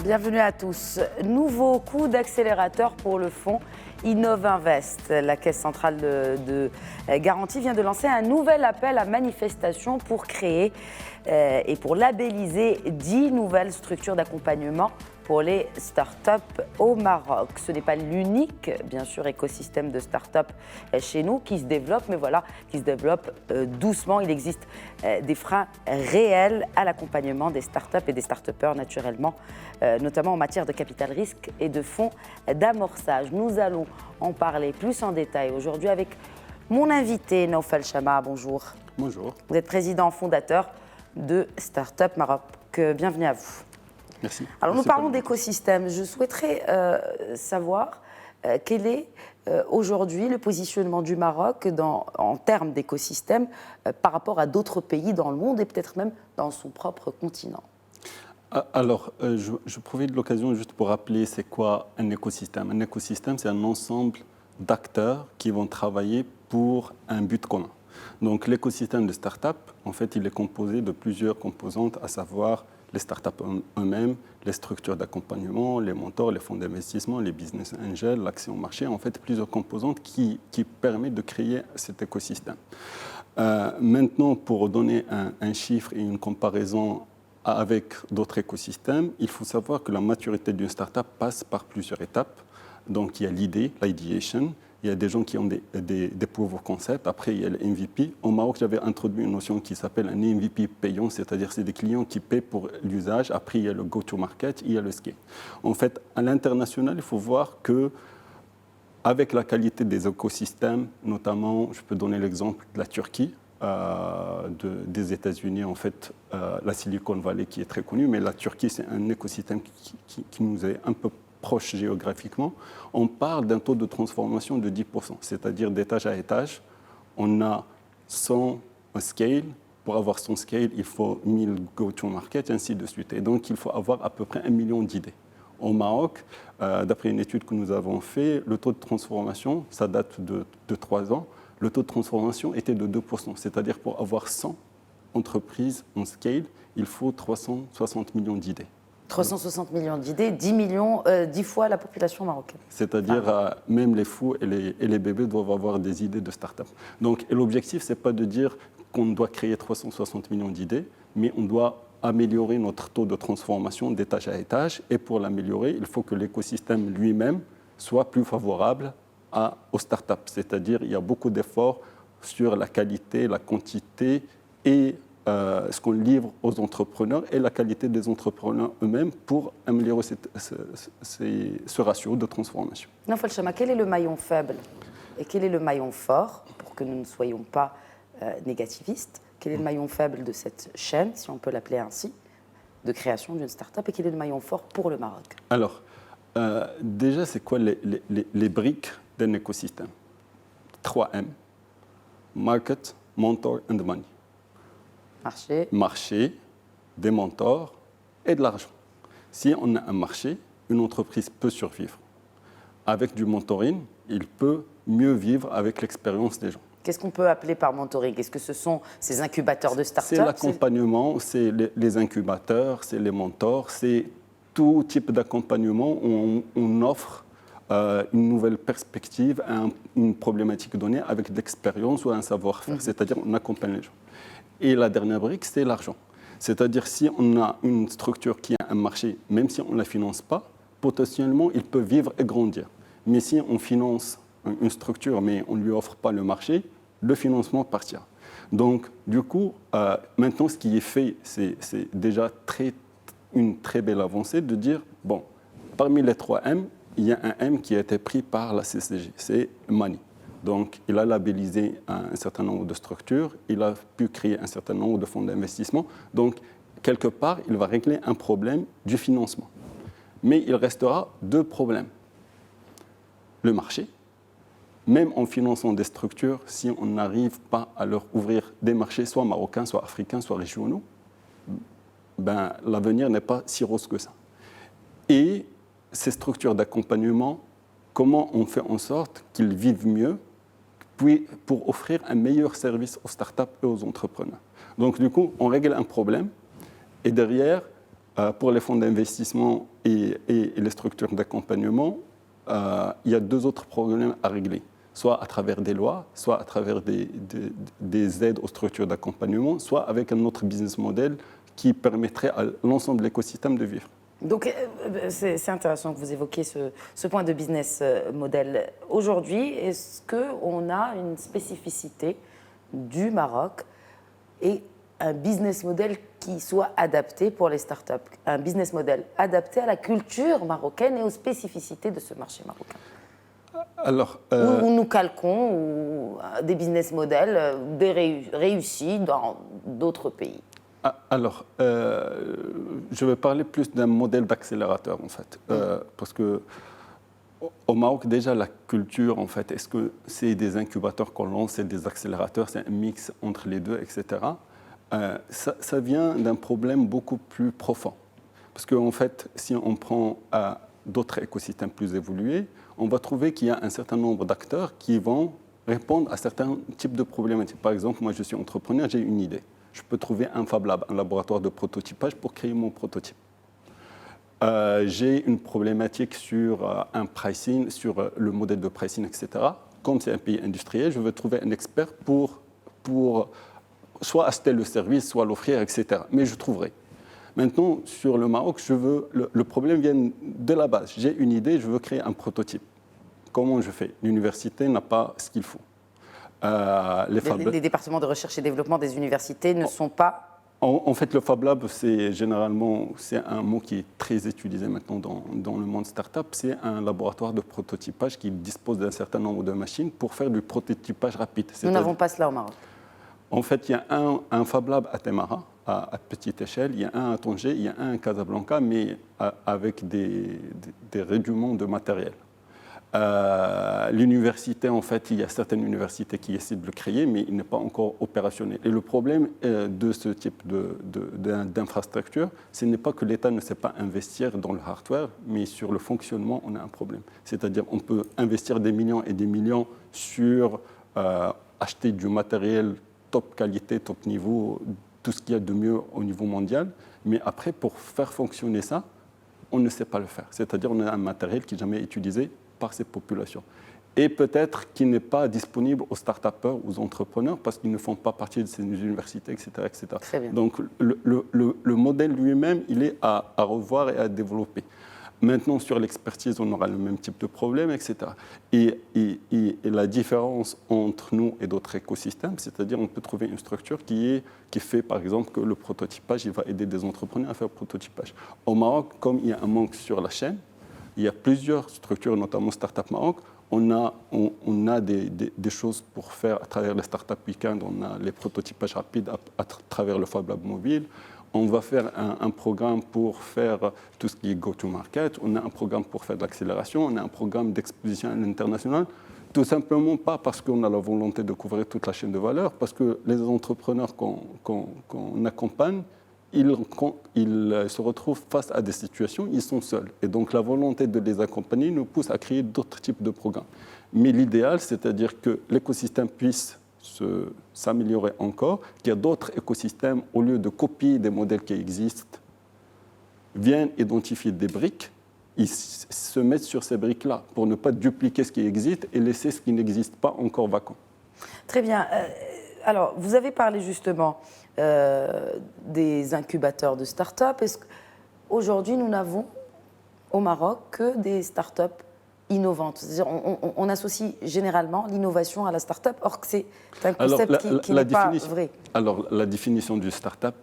Bienvenue à tous. Nouveau coup d'accélérateur pour le fonds Innovinvest. La Caisse centrale de garantie vient de lancer un nouvel appel à manifestation pour créer et pour labelliser 10 nouvelles structures d'accompagnement pour les startups au Maroc. Ce n'est pas l'unique, bien sûr, écosystème de startups chez nous qui se développe, mais voilà, qui se développe doucement. Il existe des freins réels à l'accompagnement des startups et des start-upers, naturellement, notamment en matière de capital risque et de fonds d'amorçage. Nous allons en parler plus en détail aujourd'hui avec mon invité, Naufal Chama. Bonjour. Bonjour. Vous êtes président fondateur de Startup Maroc. Bienvenue à vous. Merci. Alors nous parlons d'écosystème. Je souhaiterais savoir quel est aujourd'hui le positionnement du Maroc en termes d'écosystème par rapport à d'autres pays dans le monde et peut-être même dans son propre continent. Alors, je profite de l'occasion juste pour rappeler c'est quoi un écosystème. Un écosystème, c'est un ensemble d'acteurs qui vont travailler pour un but commun. Donc l'écosystème de start-up, en fait, il est composé de plusieurs composantes, à savoir les startups eux-mêmes, les structures d'accompagnement, les mentors, les fonds d'investissement, les business angels, l'accès au marché, en fait, plusieurs composantes qui permettent de créer cet écosystème. Maintenant, pour donner un chiffre et une comparaison avec d'autres écosystèmes, il faut savoir que la maturité d'une startup passe par plusieurs étapes. Donc, il y a l'idée, l'ideation. Il y a des gens qui ont des proof of concept. Après, il y a le MVP. Au Maroc, j'avais introduit une notion qui s'appelle un MVP payant, c'est-à-dire c'est des clients qui paient pour l'usage. Après, il y a le go-to-market, il y a le scale. En fait, à l'international, il faut voir que avec la qualité des écosystèmes, notamment, je peux donner l'exemple de la Turquie, des États-Unis, en fait, la Silicon Valley qui est très connue, mais la Turquie, c'est un écosystème qui nous est un peu proche géographiquement. On parle d'un taux de transformation de 10%, c'est-à-dire d'étage à étage, on a 100 scale. Pour avoir son scale, il faut 1000 go-to-market, et ainsi de suite. Et donc, il faut avoir à peu près 1 million d'idées. Au Maroc, d'après une étude que nous avons faite, le taux de transformation, ça date de 3 ans, le taux de transformation était de 2%. C'est-à-dire pour avoir 100 entreprises en scale, il faut 360 millions d'idées. 360 millions d'idées, 10 fois la population marocaine. C'est-à-dire même les fous et les bébés doivent avoir des idées de start-up. Donc, l'objectif, ce n'est pas de dire qu'on doit créer 360 millions d'idées, mais on doit améliorer notre taux de transformation d'étage à étage. Et pour l'améliorer, il faut que l'écosystème lui-même soit plus favorable aux startups. C'est-à-dire qu'il y a beaucoup d'efforts sur la qualité, la quantité et ce qu'on livre aux entrepreneurs et la qualité des entrepreneurs eux-mêmes pour améliorer ce ratio de transformation. Naufal Chama, quel est le maillon faible et quel est le maillon fort, pour que nous ne soyons pas négativistes? Quel est le maillon faible de cette chaîne, si on peut l'appeler ainsi, de création d'une start-up, et quel est le maillon fort pour le Maroc? Alors, déjà, c'est quoi les briques d'un écosystème? 3M, Market, Mentor and Money. Marché, des mentors et de l'argent. Si on a un marché, une entreprise peut survivre. Avec du mentoring, il peut mieux vivre avec l'expérience des gens. Qu'est-ce qu'on peut appeler par mentoring? Est-ce que ce sont ces incubateurs de start-up? C'est l'accompagnement, c'est les incubateurs, c'est les mentors, c'est tout type d'accompagnement où on offre une nouvelle perspective à une problématique donnée avec de l'expérience ou un savoir-faire. C'est-à-dire on accompagne les gens. Et la dernière brique, c'est l'argent. C'est-à-dire si on a une structure qui a un marché, même si on ne la finance pas, potentiellement, il peut vivre et grandir. Mais si on finance une structure, mais on ne lui offre pas le marché, le financement partira. Donc, du coup, maintenant, ce qui est fait, c'est déjà une très belle avancée de dire, bon, parmi les 3 M, il y a un M qui a été pris par la CCG, c'est Money. Donc, il a labellisé un certain nombre de structures, il a pu créer un certain nombre de fonds d'investissement. Donc, quelque part, il va régler un problème du financement. Mais il restera 2 problèmes. Le marché, même en finançant des structures, si on n'arrive pas à leur ouvrir des marchés, soit marocains, soit africains, soit régionaux, ben, l'avenir n'est pas si rose que ça. Et ces structures d'accompagnement, comment on fait en sorte qu'ils vivent mieux, puis pour offrir un meilleur service aux startups et aux entrepreneurs. Donc, du coup, on règle un problème et derrière, Pour les fonds d'investissement et les structures d'accompagnement, il y a deux autres problèmes à régler, soit à travers des lois, soit à travers des aides aux structures d'accompagnement, soit avec un autre business model qui permettrait à l'ensemble de l'écosystème de vivre. Donc, c'est intéressant que vous évoquiez ce point de business model. Aujourd'hui, est-ce qu'on a une spécificité du Maroc et un business model qui soit adapté pour les startups, un business model adapté à la culture marocaine et aux spécificités de ce marché marocain? Alors, où nous calquons des business models réussis dans d'autres pays. Alors, je vais parler plus d'un modèle d'accélérateur, en fait. Parce que au Maroc, déjà, la culture, en fait, est-ce que c'est des incubateurs qu'on lance, c'est des accélérateurs, c'est un mix entre les deux, etc. Ça vient d'un problème beaucoup plus profond. Parce qu'en fait, si on prend d'autres écosystèmes plus évolués, on va trouver qu'il y a un certain nombre d'acteurs qui vont répondre à certains types de problématiques. Par exemple, moi, je suis entrepreneur, j'ai une idée. Je peux trouver un Fab Lab, un laboratoire de prototypage pour créer mon prototype. J'ai une problématique sur un pricing, sur le modèle de pricing, etc. Comme c'est un pays industriel, je veux trouver un expert pour soit acheter le service, soit l'offrir, etc. Mais je trouverai. Maintenant, sur le Maroc, le problème vient de la base. J'ai une idée, je veux créer un prototype. Comment je fais? L'université n'a pas ce qu'il faut. Les départements de recherche et développement des universités ne sont pas... En fait, le Fab Lab, c'est un mot qui est très utilisé maintenant dans le monde start-up. C'est un laboratoire de prototypage qui dispose d'un certain nombre de machines pour faire du prototypage rapide. Nous n'avons pas cela au Maroc. En fait, il y a un Fab Lab à Temara, à petite échelle, il y a un à Tanger, il y a un à Casablanca, mais avec des réductions de matériel. L'université, en fait, il y a certaines universités qui essaient de le créer, mais il n'est pas encore opérationnel. Et le problème de ce type d'infrastructure, ce n'est pas que l'État ne sait pas investir dans le hardware, mais sur le fonctionnement, on a un problème. C'est-à-dire on peut investir des millions et des millions sur acheter du matériel top qualité, top niveau, tout ce qu'il y a de mieux au niveau mondial, mais après, pour faire fonctionner ça, on ne sait pas le faire. C'est-à-dire on a un matériel qui n'est jamais utilisé par ces populations. Et peut-être qu'il n'est pas disponible aux start-upers, aux entrepreneurs, parce qu'ils ne font pas partie de ces universités, etc. etc. Très bien. Donc le modèle lui-même, il est à revoir et à développer. Maintenant, sur l'expertise, on aura le même type de problème, etc. Et la différence entre nous et d'autres écosystèmes, c'est-à-dire on peut trouver une structure qui fait, par exemple, que le prototypage, il va aider des entrepreneurs à faire le prototypage. Au Maroc, comme il y a un manque sur la chaîne, il y a plusieurs structures, notamment Startup Maroc. On a des choses pour faire à travers les Startup Weekend. On a les prototypages rapides à travers le Fab Lab mobile. On va faire un programme pour faire tout ce qui est go-to-market. On a un programme pour faire de l'accélération. On a un programme d'exposition à l'international. Tout simplement pas parce qu'on a la volonté de couvrir toute la chaîne de valeur, parce que les entrepreneurs qu'on accompagne, ils se retrouvent face à des situations, ils sont seuls. Et donc la volonté de les accompagner nous pousse à créer d'autres types de programmes. Mais l'idéal, c'est-à-dire que l'écosystème puisse s'améliorer encore, qu'il y a d'autres écosystèmes, au lieu de copier des modèles qui existent, viennent identifier des briques, ils se mettent sur ces briques-là pour ne pas dupliquer ce qui existe et laisser ce qui n'existe pas encore vacant. Très bien. Alors, vous avez parlé justement des incubateurs de start-up. Est-ce qu'aujourd'hui, nous n'avons au Maroc que des start-up innovantes? C'est-à-dire, on associe généralement l'innovation à la start-up, or que c'est un concept qui n'est pas vrai. Alors, la définition du start-up,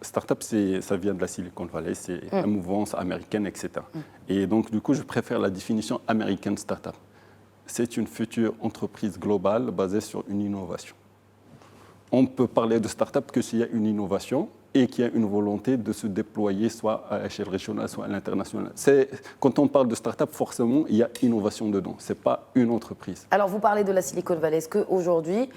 start-up, ça vient de la Silicon Valley, c'est une mouvance américaine, etc. Et donc, du coup, je préfère la définition américaine start-up. C'est une future entreprise globale basée sur une innovation. On peut parler de start-up que s'il y a une innovation et qu'il y a une volonté de se déployer soit à l'échelle régionale, soit à l'international. Quand on parle de start-up, forcément, il y a innovation dedans. Ce n'est pas une entreprise. Alors, vous parlez de la Silicon Valley. Est-ce qu'aujourd'hui,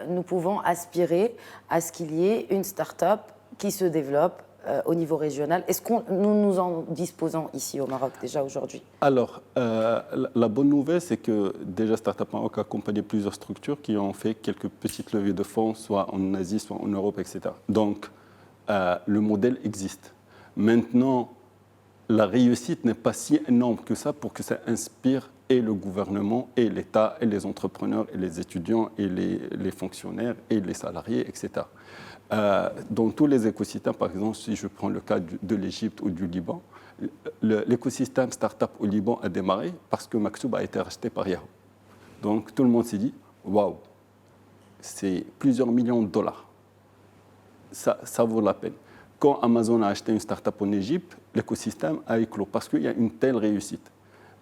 nous pouvons aspirer à ce qu'il y ait une start-up qui se développe au niveau régional? Est-ce que nous en disposons ici au Maroc déjà aujourd'hui? Alors, la bonne nouvelle, c'est que déjà Startup Maroc a accompagné plusieurs structures qui ont fait quelques petites levées de fonds, soit en Asie, soit en Europe, etc. Donc, le modèle existe. Maintenant, la réussite n'est pas si énorme que ça pour que ça inspire et le gouvernement, et l'État, et les entrepreneurs, et les étudiants, et les fonctionnaires, et les salariés, etc. Dans tous les écosystèmes, par exemple, si je prends le cas de l'Égypte ou du Liban, l'écosystème start-up au Liban a démarré parce que Maksoub a été racheté par Yahoo. Donc tout le monde s'est dit, waouh, c'est plusieurs millions de dollars. Ça vaut la peine. Quand Amazon a acheté une start-up en Égypte, l'écosystème a éclos parce qu'il y a une telle réussite.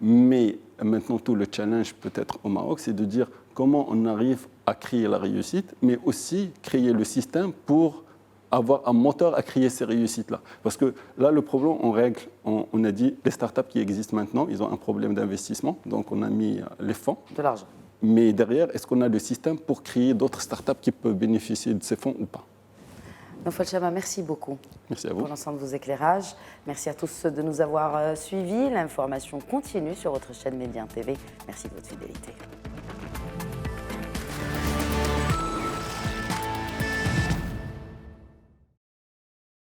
Mais maintenant, tout le challenge peut-être au Maroc, c'est de dire comment on arrive à créer la réussite, mais aussi créer le système pour avoir un moteur à créer ces réussites-là. Parce que là, le problème, on a dit, les startups qui existent maintenant, ils ont un problème d'investissement, donc on a mis les fonds. De l'argent. Mais derrière, est-ce qu'on a le système pour créer d'autres startups qui peuvent bénéficier de ces fonds ou pas? Naufal Chama, merci beaucoup. Merci à vous. Pour l'ensemble de vos éclairages. Merci à tous de nous avoir suivis. L'information continue sur votre chaîne Média TV. Merci de votre fidélité.